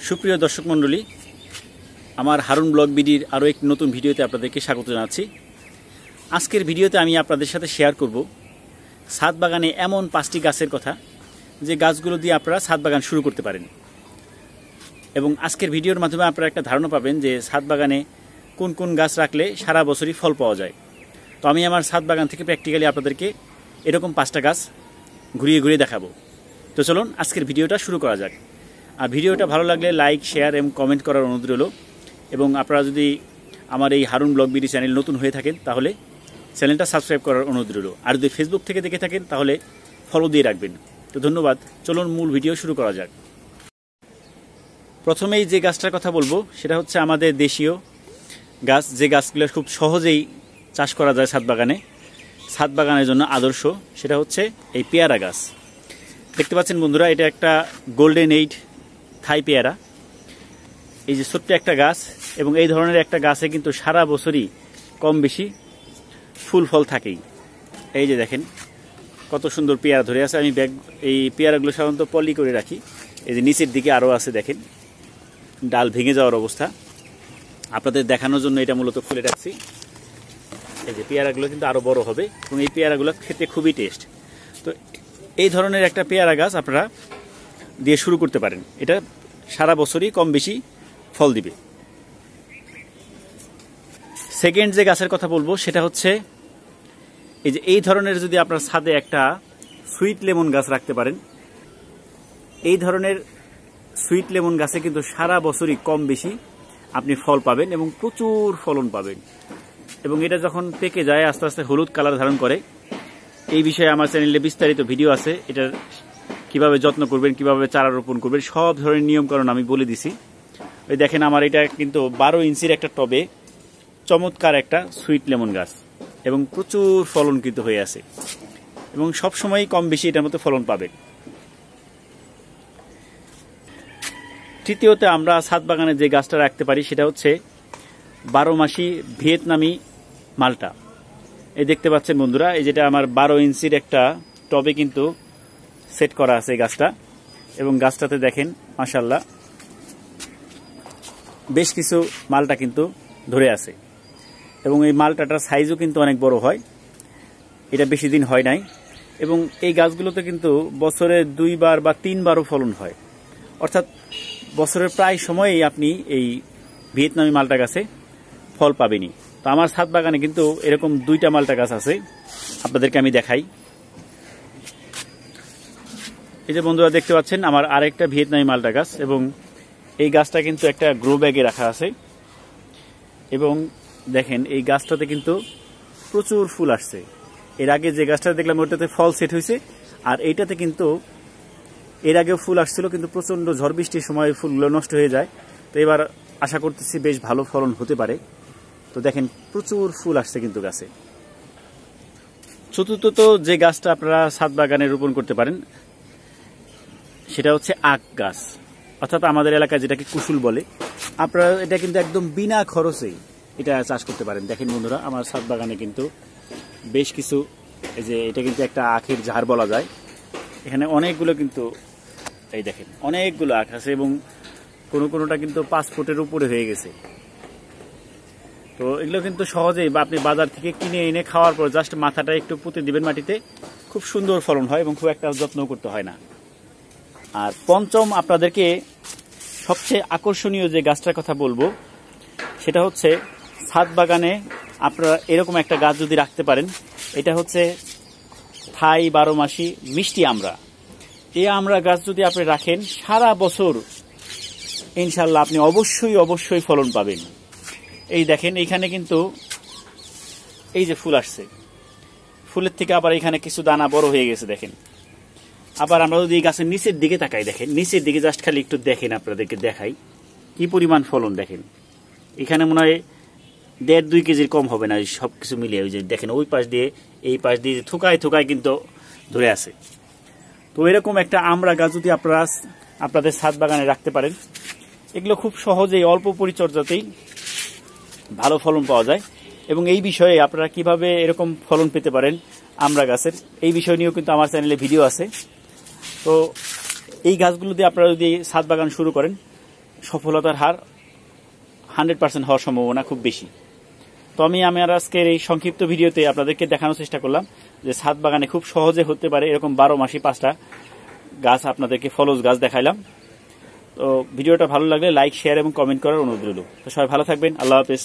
সুপ্রিয় দর্শক মণ্ডলী, আমার হারুন ব্লগ বিডির আরও এক নতুন ভিডিওতে আপনাদেরকে স্বাগত জানাচ্ছি। আজকের ভিডিওতে আমি আপনাদের সাথে শেয়ার করব ছাদ বাগানে এমন 5টি গাছের কথা যে গাছগুলো দিয়ে আপনারা ছাদ বাগান শুরু করতে পারেন। এবং আজকের ভিডিওর মাধ্যমে আপনারা একটা ধারণা পাবেন যে ছাদ বাগানে কোন কোন গাছ রাখলে সারা বছরই ফল পাওয়া যায়। তো আমি আমার ছাদ বাগান থেকে প্র্যাকটিক্যালি আপনাদেরকে এরকম 5টা গাছ ঘুরিয়ে ঘুরিয়ে দেখাবো। তো চলুন আজকের ভিডিওটা শুরু করা যাক। আর ভিডিওটা ভালো লাগলে লাইক, শেয়ার এবং কমেন্ট করার অনুরোধ রইল। এবং আপনারা যদি আমার এই হারুন ব্লগ বিডি চ্যানেল নতুন হয়ে থাকেন তাহলে চ্যানেলটা সাবস্ক্রাইব করার অনুরোধ রইল। আর যদি ফেসবুক থেকে দেখে থাকেন তাহলে ফলো দিয়ে রাখবেন। তো ধন্যবাদ। চলুন মূল ভিডিও শুরু করা যাক। প্রথমেই যে গাছটার কথা বলবো সেটা হচ্ছে আমাদের দেশীয় গাছ, যে গাছগুলো খুব সহজেই চাষ করা যায় ছাদ বাগানে, ছাদ বাগানের জন্য আদর্শ। সেটা হচ্ছে এই পেয়ারা গাছ। দেখতে পাচ্ছেন বন্ধুরা, এটা একটা গোল্ডেন এইড থাই পেয়ারা। এই যে ছোট্ট একটা গাছ, এবং এই ধরনের একটা গাছে কিন্তু সারা বছরই কম বেশি ফুল ফল থাকেই। এই যে দেখেন কত সুন্দর পেয়ারা ধরে আছে। আমি এই পেয়ারাগুলো সাধারণত পলি করে রাখি। এই যে নিচের দিকে আরও আছে, দেখেন ডাল ভেঙে যাওয়ার অবস্থা। আপনাদের দেখানোর জন্য এটা মূলত খুলে রাখছি। এই যে পেয়ারাগুলো কিন্তু আরও বড় হবে এবং এই পেয়ারাগুলো খেতে খুবই টেস্ট। তো এই ধরনের একটা পেয়ারা গাছ আপনারা দিয়ে শুরু করতে পারেন। এটা সারা বছরই কম বেশি ফল দিবে। সেকেন্ড যে গাছের কথা বলবো সেটা হচ্ছে এই ধরনের, যদি আপনার ছাদে একটা সুইট লেমন গাছ রাখতে পারেন। এই ধরনের সুইট লেমন গাছে কিন্তু সারা বছরই কম বেশি আপনি ফল পাবেন এবং প্রচুর ফলন পাবেন। এবং এটা যখন পেকে যায় আস্তে আস্তে হলুদ কালার ধারণ করে। এই বিষয়ে আমার চ্যানেলে বিস্তারিত ভিডিও আছে। এটার কিভাবে যত্ন করবেন, কিভাবে চারা রোপণ করবেন, সব ধরনের নিয়মকানুন আমি বলে দিছি। ওই দেখেন আমার এটা কিন্তু 12 ইঞ্চির একটা টবে চমৎকার একটা সুইট লেমন গাছ, এবং প্রচুর ফলন কিন্তু হয়ে আছে এবং সবসময় কম বেশি এটার মতো ফলন পাবেন। তৃতীয়তে আমরা ছাদ বাগানে যে গাছটা রাখতে পারি সেটা হচ্ছে 12 মাসি ভিয়েতনামি মালটা। এই দেখতে পাচ্ছেন বন্ধুরা, এই যেটা আমার 12 ইঞ্চির একটা টবে কিন্তু সেট করা আছে গাছটা। এবং গাছটাতে দেখেন মাশাআল্লাহ বেশ কিছু মালটা কিন্তু ধরে আছে। এবং এই মালটাটার সাইজও কিন্তু অনেক বড় হয়। এটা বেশি দিন হয় নাই। এবং এই গাছগুলোতে কিন্তু বছরে 2 বার বা 3 বারও ফলন হয়। অর্থাৎ বছরের প্রায় সময়ই আপনি এই ভিয়েতনামি মালটা গাছে ফল পাবেনই। তো আমার ছাদ বাগানে কিন্তু এরকম 2টা মালটা গাছ আছে, আপনাদেরকে আমি দেখাই। এই যে বন্ধুরা দেখতে পাচ্ছেন আমার আরেকটা ভিয়েতনামি মালটা গাছ, এবং এই গাছটা কিন্তু একটা গ্রো ব্যাগে রাখা আছে। এবং দেখেন এই গাছটাতে কিন্তু প্রচুর ফুল আসছে। এর আগে যে গাছটা দেখলাম ওটাতে ফল সেট হয়েছে, আর এইটাতে কিন্তু এর আগেও ফুল আসছিল, কিন্তু প্রচন্ড ঝড় বৃষ্টির সময় ফুলগুলো নষ্ট হয়ে যায়। তো এবার আশা করতেছি বেশ ভালো ফলন হতে পারে। তো দেখেন প্রচুর ফুল আসছে কিন্তু গাছে। চতুর্থত যে গাছটা আপনারা ছাদ বাগানে রোপণ করতে পারেন সেটা হচ্ছে আখ গাছ, অর্থাৎ আমাদের এলাকায় যেটাকে কুশুল বলে। আপনারা এটা কিন্তু একদম বিনা খরচেই এটা চাষ করতে পারেন। দেখেন বন্ধুরা, আমার ছাদ বাগানে কিন্তু বেশ কিছু, এই যে এটা কিন্তু একটা আখের ঝাড় বলা যায়। এখানে অনেকগুলো কিন্তু এই দেখেন অনেকগুলো আখ আছে, এবং কোনোটা কিন্তু 5 ফুটের উপরে হয়ে গেছে। তো এগুলো কিন্তু সহজেই বা আপনি বাজার থেকে কিনে এনে খাওয়ার পর জাস্ট মাথাটা একটু পুঁতে দিবেন মাটিতে, খুব সুন্দর ফলন হয় এবং খুব একটা যত্ন করতে হয় না। আর পঞ্চম আপনাদেরকে সবচেয়ে আকর্ষণীয় যে গাছটার কথা বলবো সেটা হচ্ছে ছাদ বাগানে আপনারা এরকম একটা গাছ যদি রাখতে পারেন। এটা হচ্ছে থাই 12 মাসি মিষ্টি আমড়া। এই আমড়া গাছ যদি আপনি রাখেন সারা বছর ইনশাল্লাহ আপনি অবশ্যই ফলন পাবেন। এই দেখেন এইখানে কিন্তু এই যে ফুল আসছে, ফুলের থেকে আবার এখানে কিছু দানা বড় হয়ে গেছে দেখেন। আবার আমরা যদি এই গাছের নিচের দিকে তাকাই, দেখেন নিচের দিকে জাস্ট খালি একটু দেখেন, আপনাদেরকে দেখাই কি পরিমাণ ফলন। দেখেন এখানে মনে হয় 1.5-2 কেজির কম হবে না সবকিছু মিলিয়ে। ওই যে দেখেন ওই পাশ দিয়ে এই পাশ দিয়ে থুকায় কিন্তু ধরে আছে। তো এরকম একটা আমড়া গাছ যদি আপনারা আপনাদের ছাদ বাগানে রাখতে পারেন, এগুলো খুব সহজেই অল্প পরিচর্যাতেই ভালো ফলন পাওয়া যায়। এবং এই বিষয়ে আপনারা কিভাবে এরকম ফলন পেতে পারেন আমড়া গাছের, এই বিষয় নিয়েও কিন্তু আমার চ্যানেলে ভিডিও আছে। তো এই গাছগুলো দিয়ে আপনারা যদি ছাদ বাগান শুরু করেন সফলতার হার 100% হওয়ার সম্ভাবনা খুব বেশি। তো আমি আমার আজকের এই সংক্ষিপ্ত ভিডিওতে আপনাদেরকে দেখানোর চেষ্টা করলাম যে ছাদ বাগানে খুব সহজে হতে পারে এরকম 12 মাসি 5টা গাছ আপনাদেরকে ফলজ গাছ দেখাইলাম। তো ভিডিওটা ভালো লাগলে লাইক, শেয়ার এবং কমেন্ট করার অনুরোধ রইল। তো সবাই ভালো থাকবেন। আল্লাহ হাফেজ।